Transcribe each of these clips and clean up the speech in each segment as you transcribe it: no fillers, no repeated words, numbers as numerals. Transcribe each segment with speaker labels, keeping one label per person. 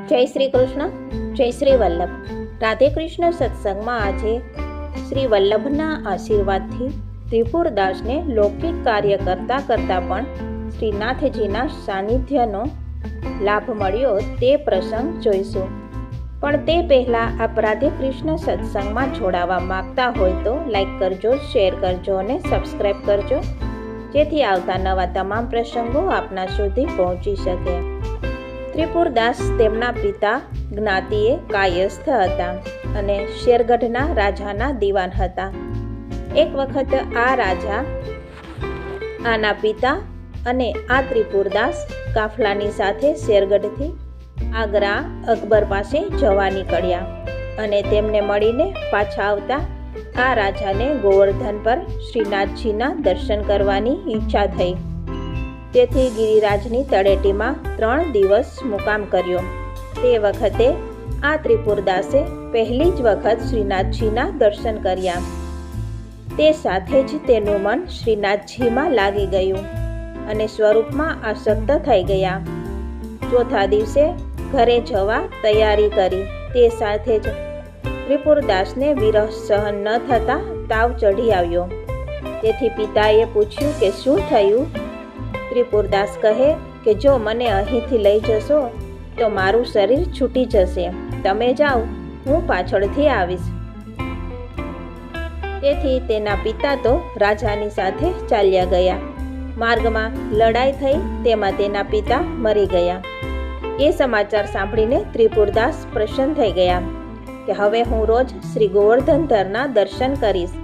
Speaker 1: જય શ્રી કૃષ્ણ, જય શ્રી વલ્લભ. રાધે કૃષ્ણ સત્સંગમાં આજે શ્રી વલ્લભના આશીર્વાદથી ત્રિપુરદાસને લૌકિક કાર્ય કરતાં કરતાં પણ શ્રીનાથજીના સાનિધ્યનો લાભ મળ્યો તે પ્રસંગ જોઈશું. પણ તે પહેલાં આપ રાધે કૃષ્ણ સત્સંગમાં જોડાવા માગતા હોય તો લાઈક કરજો, શેર કરજો અને સબસ્ક્રાઈબ કરજો, જેથી આવતા નવા તમામ પ્રસંગો આપના સુધી પહોંચી શકે. ત્રિપુરદાસ તેમના પિતા જ્ઞાતિએ કાયસ્થ હતા અને શેરગઢના રાજાના દીવાન હતા. એક વખત આ રાજા, આના પિતા અને આ ત્રિપુરદાસ કાફલાની સાથે શેરગઢથી આગ્રા અકબર પાસે જવા નીકળ્યા અને તેમને મળીને પાછા આવતા આ રાજાને ગોવર્ધન પર શ્રીનાથજીના દર્શન કરવાની ઈચ્છા થઈ. તેથી ગિરિરાજની તળેટીમાં 3 દિવસ મુકામ કર્યો. તે વખતે આ ત્રિપુરદાસે પહેલી જ વખત શ્રીનાથજીના દર્શન કર્યા. તે સાથે જ તેનું મન શ્રીનાથજીમાં લાગી ગયું અને સ્વરૂપમાં આસક્ત થઈ ગયા. ચોથા દિવસે ઘરે જવા તૈયારી કરી. તે સાથે જ ત્રિપુરદાસને વિરહ સહન ન થતાં તાવ ચઢી આવ્યો. તેથી પિતાએ પૂછ્યું કે શું થયું? ત્રિપુરદાસ કહે કે જો મને અહીંથી લઈ જશો તો મારું શરીર છૂટી જશે. તમે જાઓ, હું પાછળથી આવીશ. તેથી તેના પિતા તો રાજાની સાથે ચાલ્યા ગયા. માર્ગમાં લડાઈ થઈ, તેમાં તેના પિતા મરી ગયા. એ સમાચાર સાંભળીને ત્રિપુરદાસ પ્રસન્ન થઈ ગયા કે હવે હું રોજ શ્રી ગોવર્ધનધરના દર્શન કરીશ.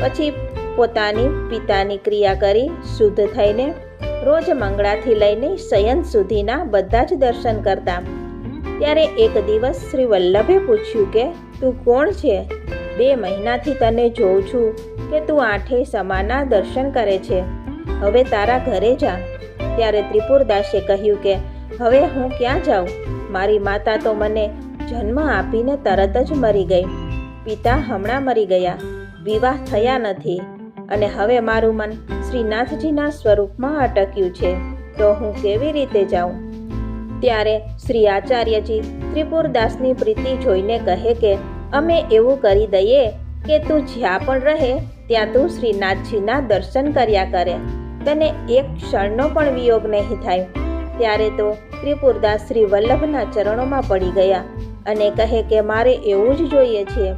Speaker 1: પછી પોતાની પિતાની ક્રિયા કરી શુદ્ધ થઈને રોજ મંગળાથી લઈને શયન સુધીના બધા જ દર્શન કરતા. ત્યારે એક દિવસ શ્રી વલ્લભે પૂછ્યું કે તું કોણ છે? 2 મહિનાથી તને જોઉં છું કે તું 8 સમાના દર્શન કરે છે. હવે તારા ઘરે જા. ત્યારે ત્રિપુરદાસે કહ્યું કે હવે હું ક્યાં જાઉં? મારી માતા તો મને જન્મ આપીને તરત જ મરી ગઈ. પિતા હમણાં મરી ગયા, વિવાહ થયા નથી અને હવે મારું મન શ્રીનાથજીના સ્વરૂપમાં અટક્યું છે, તો હું કેવી રીતે જાઉં? ત્યારે શ્રી આચાર્યજી ત્રિપુરદાસની પ્રીતિ જોઈને કહે કે અમે એવું કરી દઈએ કે તું જ્યાં પણ રહે ત્યાં તું શ્રીનાથજીના દર્શન કર્યા કરે, તને એક ક્ષણનો પણ વિયોગ નહીં થાય. ત્યારે તો ત્રિપુરદાસ શ્રી વલ્લભના ચરણોમાં પડી ગયા અને કહે કે મારે એવું જ જોઈએ છે.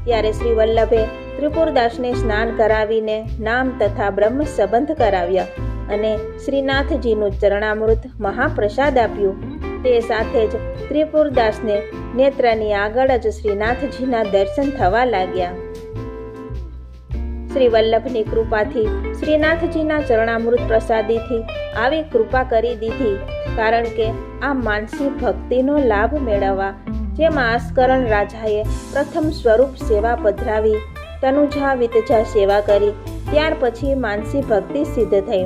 Speaker 1: ત્યારે શ્રી વલ્લભે ત્રિપુરદાસને સ્નાન કરાવીને નામ તથા બ્રહ્મ સંબંધ કરાવ્યા અને શ્રીનાથજીનું ચરણામૃત મહાપ્રસાદ આપ્યું. તે સાથે જ ત્રિપુરદાસને નેત્રની આગળ જ શ્રીનાથજીના દર્શન થવા લાગ્યા. શ્રી વલ્લભની કૃપાથી શ્રીનાથજીના ચરણામૃત પ્રસાદીથી આવી કૃપા કરી દીધી, કારણ કે આ માનસી ભક્તિનો લાભ મેળવવા જેમાં આસ્કરણ રાજાએ પ્રથમ સ્વરૂપ સેવા પધરાવી, તનુજા વિતજા સેવા કરી, ત્યાર પછી માનસી ભક્તિ સિદ્ધ થઈ.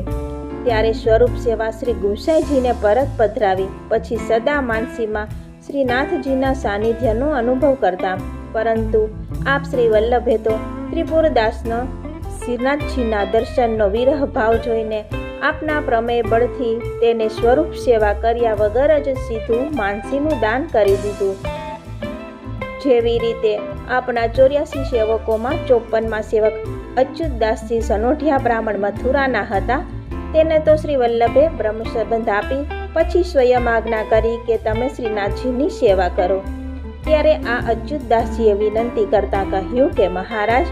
Speaker 1: ત્યારે સ્વરૂપ સેવા શ્રી ગુસાઈજીને પરત પધરાવી, પછી સદા માનસીમાં શ્રીનાથજીના સાનિધ્યનો અનુભવ કરતા. પરંતુ આપ શ્રી વલ્લભે તો ત્રિપુરદાસનો શ્રીનાથજીના દર્શનનો વિરહ ભાવ જોઈને આપના પ્રમેય બળથી તેને સ્વરૂપ સેવા કર્યા વગર જ સીધું માનસીનું દાન કરી દીધું. જેવી રીતે આપણા 84 સેવકોમાં 54મા સેવક અચ્યુતદાસજી સનોઠિયા બ્રાહ્મણ મથુરાના હતા. તેને તો શ્રી વલ્લભે બ્રહ્મ સંબંધ આપી પછી સ્વયં આજ્ઞા કરી કે તમે શ્રીનાથજીની સેવા કરો. ત્યારે આ અચ્યુતદાસજીએ વિનંતી કરતા કહ્યું કે મહારાજ,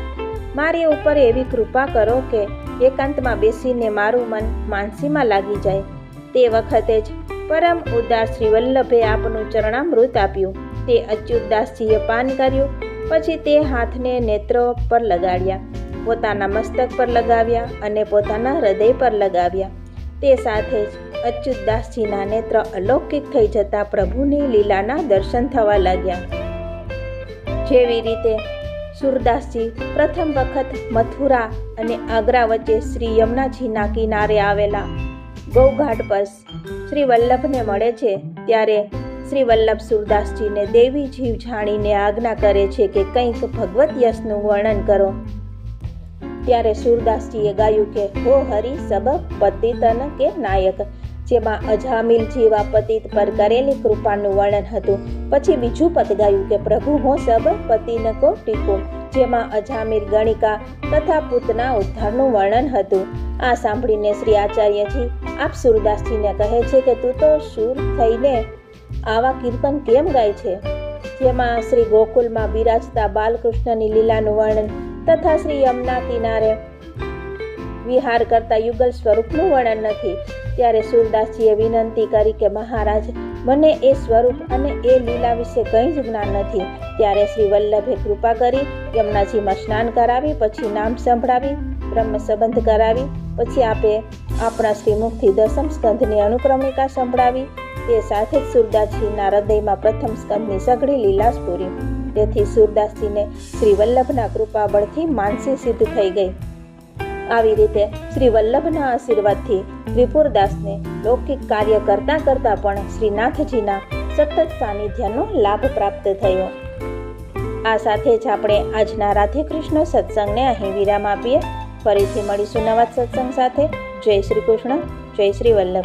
Speaker 1: મારી ઉપર એવી કૃપા કરો કે એકાંતમાં બેસીને મારું મન માનસીમાં લાગી જાય. તે વખતે જ પરમ ઉદાર શ્રી વલ્લભે આપનું ચરણામૃત આપ્યું. તે અચ્યુતદાસજીએ પાન કર્યું. પછી તે હાથને નેત્રો પર લગાડ્યા, પોતાના મસ્તક પર લગાવ્યા અને પોતાના હૃદય પર લગાવ્યા. તે સાથે જ અચ્યુતદાસજીના નેત્ર અલૌકિક થઈ જતા પ્રભુની લીલાના દર્શન થવા લાગ્યા. જેવી રીતે સુરદાસજી પ્રથમ વખત મથુરા અને આગ્રા વચ્ચે શ્રી યમુનાજીના કિનારે આવેલા ગૌઘાટ પર શ્રી વલ્લભને મળે છે, ત્યારે શ્રી વલ્લભ સુરદાસજીને દેવી જીવ જાણીને આજ્ઞા કરે છે કે કંઈક ભગવત યશનું વર્ણન કરો. ત્યારે સુરદાસજીએ ગાયું કે હો હરિ સબ પતિતન કે નાયક, જેમાં અજામિલ જેવા પતિત પર કરેલી કૃપાનું વર્ણન હતું. પછી બીજું પદ ગાયું કે પ્રભુ હો સબ પતિન કો ટીકો, જેમાં અજામિલ ગણિકા તથા પૂતના ઉદ્ધારનું વર્ણન હતું. આ સાંભળીને શ્રી આચાર્યજી આપ સુરદાસજીને કહે છે કે તું તો શૂર થઈને આવા કીર્તન કેમ ગાય છે, જેમાં શ્રી ગોકુલમાં બિરાજતા બાલકૃષ્ણની લીલાનું વર્ણન તથા શ્રી યમુના કિનારે વિહાર કરતા યુગલ સ્વરૂપનું વર્ણન નથી. ત્યારે સુરદાસજીએ વિનંતી કરી કે મહારાજ, મને એ સ્વરૂપ અને એ લીલા વિશે કંઈ જ જ્ઞાન નથી. ત્યારે શ્રી વલ્લભે કૃપા કરી યમુનાજીમાં સ્નાન કરાવી, પછી નામ સંભળાવી, બ્રહ્મ સંબંધ કરાવી, પછી આપે આપણા શ્રીમુખથી દસમ સ્કંધની અનુક્રમણિકા સંભળાવી. તે સાથે જ સુરદાસજીના હૃદયમાં પ્રથમ સ્કંધની સઘળી લીલા સ્ફુરી. તેથી સુરદાસજીને શ્રી વલ્લભના કૃપા બળથી માનસી સિદ્ધ થઈ ગઈ. આવી રીતે શ્રી વલ્લભના આશીર્વાદથી ત્રિપુરદાસને લૌકિક કાર્ય કરતા કરતા પણ શ્રીનાથજીના સતત સાનિધ્યનો લાભ પ્રાપ્ત થયો. આ સાથે જ આપણે આજના રાધે કૃષ્ણ સત્સંગને અહીં વિરામ આપીએ. ફરીથી મળીશું નવા સત્સંગ સાથે. જય શ્રી કૃષ્ણ, જય શ્રી વલ્લભ.